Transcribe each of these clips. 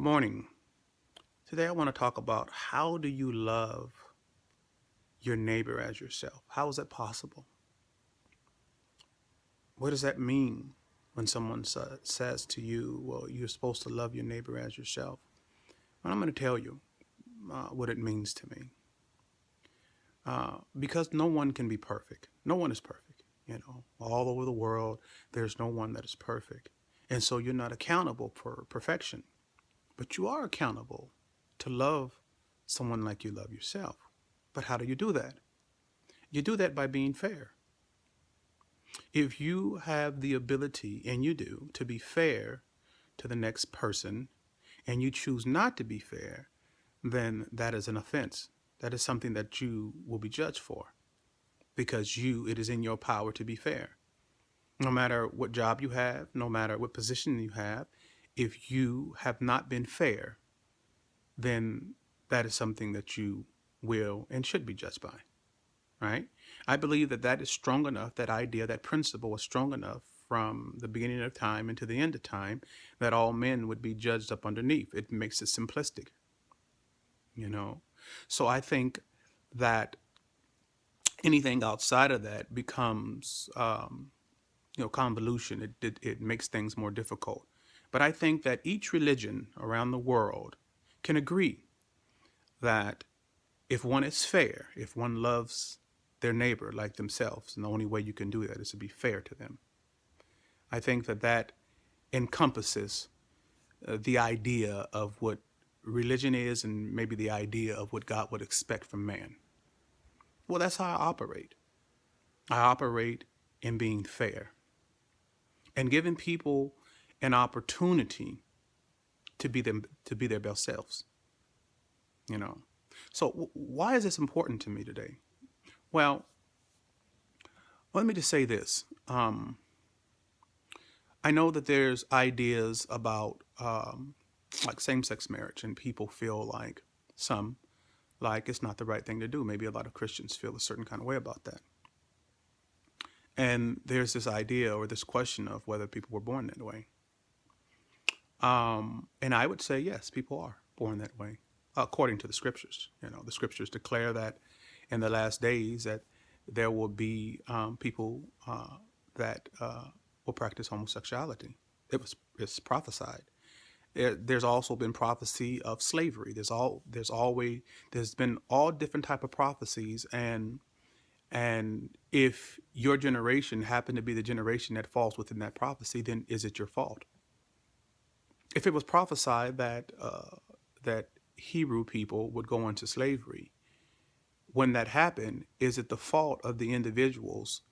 Good morning. Today I want to talk about how do you love your neighbor as yourself? How is that possible? What does that mean when someone says to you, well, you're supposed to love your neighbor as yourself? Well, I'm going to tell you what it means to me. Because no one can be perfect. No one is perfect. All over the world, there's no one that is perfect. And so you're not accountable for perfection, but you are accountable to love someone like you love yourself. But how do you do that? You do that by being fair. If you have the ability, and you do, to be fair to the next person, and you choose not to be fair, then that is an offense. That is something that you will be judged for because it is in your power to be fair. No matter what job you have, no matter what position you have, if you have not been fair, then that is something that you will and should be judged by. Right? I believe that is strong enough, that idea, that principle is strong enough from the beginning of time into the end of time, that all men would be judged up underneath. It makes it simplistic, you know. So I think that anything outside of that becomes, convolution. It makes things more difficult. But I think that each religion around the world can agree that if one is fair, if one loves their neighbor like themselves, and the only way you can do that is to be fair to them. I think that encompasses the idea of what religion is, and maybe the idea of what God would expect from man. Well, that's how I operate. I operate in being fair and giving people an opportunity to be their best selves. You know. So why is this important to me today? Well, let me just say this. I know that there's ideas about like same-sex marriage, and people feel like it's not the right thing to do. Maybe a lot of Christians feel a certain kind of way about that. And there's this idea or this question of whether people were born that way. And I would say, yes, people are born that way, according to the scriptures. The scriptures declare that in the last days that there will be people that will practice homosexuality. It's prophesied. There's also been prophecy of slavery. There's been all different type of prophecies, and if your generation happened to be the generation that falls within that prophecy, then is it your fault? If it was prophesied that Hebrew people would go into slavery, when that happened, is it the fault of the individuals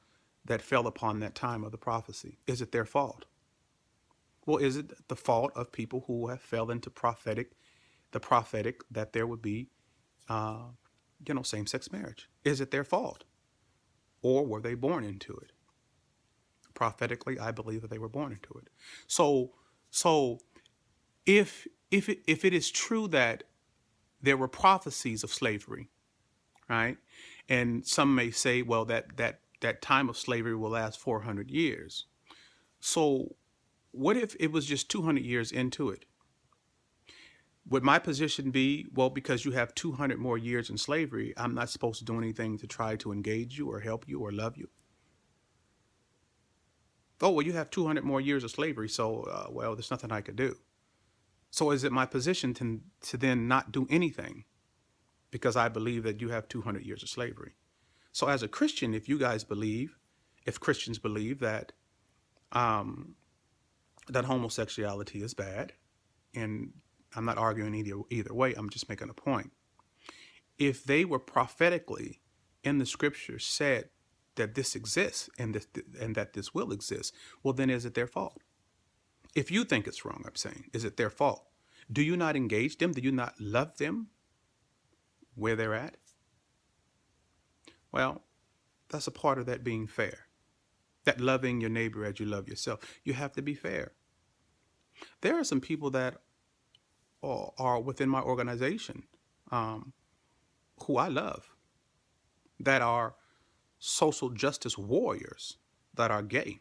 that fell upon that time of the prophecy? Is it their fault? Well, is it the fault of people who have fell into the prophetic that there would be, same-sex marriage? Is it their fault? Or were they born into it? Prophetically, I believe that they were born into it. So if it is true that there were prophecies of slavery, right? And some may say, well, that time of slavery will last 400 years. So what if it was just 200 years into it? Would my position be, well, because you have 200 more years in slavery, I'm not supposed to do anything to try to engage you or help you or love you? Oh, well, you have 200 more years of slavery, so, well, there's nothing I could do. So is it my position to then not do anything because I believe that you have 200 years of slavery? So as a Christian, if Christians believe that that homosexuality is bad, and I'm not arguing either way, I'm just making a point. If they were prophetically in the scriptures said that this exists and that this will exist, well, then is it their fault? If you think it's wrong, I'm saying, is it their fault? Do you not engage them? Do you not love them where they're at? Well, that's a part of that being fair. That loving your neighbor as you love yourself. You have to be fair. There are some people that are within my organization who I love, that are social justice warriors, that are gay.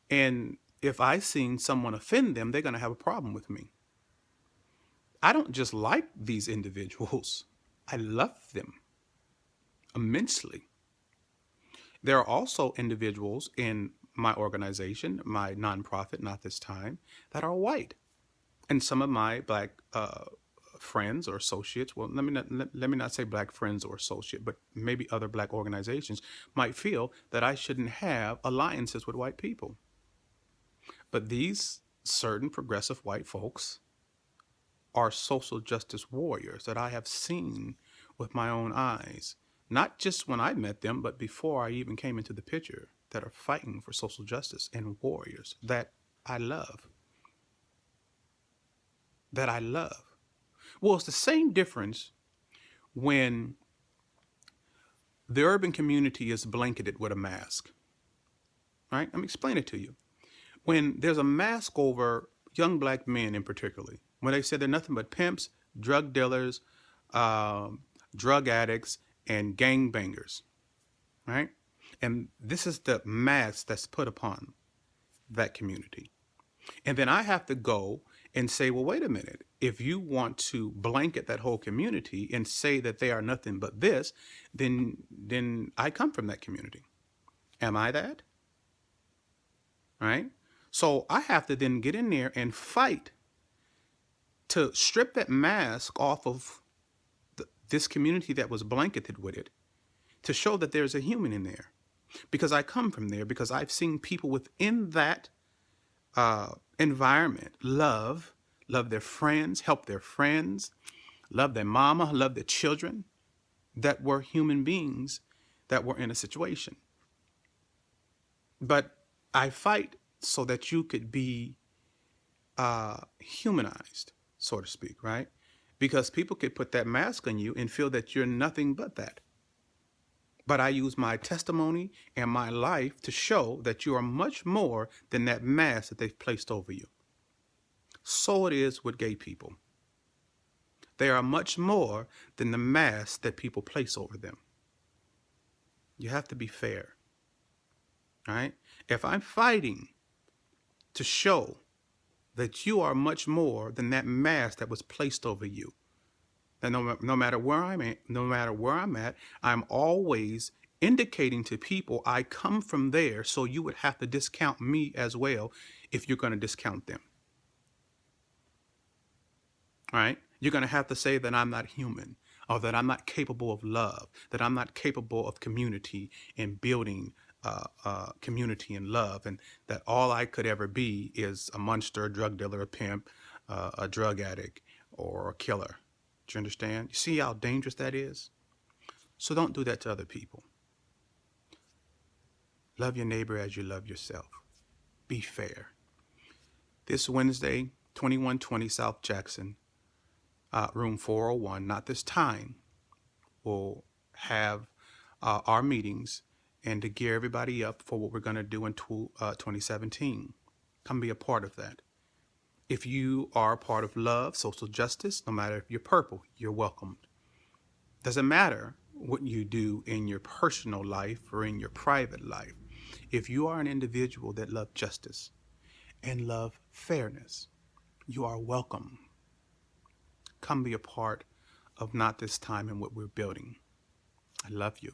And if I seen someone offend them, they're going to have a problem with me. I don't just like these individuals, I love them immensely. There are also individuals in my organization, my nonprofit, not this time, that are white. And some of my black friends or associates, well, let me not say black friends or associate, but maybe other black organizations might feel that I shouldn't have alliances with white people. But these certain progressive white folks are social justice warriors that I have seen with my own eyes, not just when I met them, but before I even came into the picture, that are fighting for social justice and warriors that I love. That I love. Well, it's the same difference when the urban community is blanketed with a mask, right? Let me explain it to you. When there's a mask over young black men in particular, when they say they're nothing but pimps, drug dealers, um, drug addicts, and gang bangers, right? And this is the mask that's put upon that community. And then I have to go and say, well, wait a minute. If you want to blanket that whole community and say that they are nothing but this, then I come from that community. Am I that? Right? So I have to then get in there and fight to strip that mask off of this community that was blanketed with it, to show that there's a human in there. Because I come from there, because I've seen people within that environment love their friends, help their friends, love their mama, love their children, that were human beings that were in a situation. But I fight so that you could be humanized, so to speak, right? Because people could put that mask on you and feel that you're nothing but that. But I use my testimony and my life to show that you are much more than that mask that they've placed over you. So it is with gay people. They are much more than the mask that people place over them. You have to be fair, right? If I'm fighting to show that you are much more than that mask that was placed over you, then no matter where I'm at, I'm always indicating to people I come from there, so you would have to discount me as well if you're going to discount them. Right? You're going to have to say that I'm not human, or that I'm not capable of love, that I'm not capable of community and building community and love, and that all I could ever be is a monster, a drug dealer, a pimp, a drug addict, or a killer. Do you understand? You see how dangerous that is? So don't do that to other people. Love your neighbor as you love yourself. Be fair. This Wednesday, 2120 South Jackson, room 401, not this time, we'll have our meetings and to gear everybody up for what we're going to do in 2017. Come be a part of that. If you are a part of love, social justice, no matter if you're purple, you're welcomed. Doesn't matter what you do in your personal life or in your private life. If you are an individual that loves justice and love fairness, you are welcome. Come be a part of Not This Time and what we're building. I love you.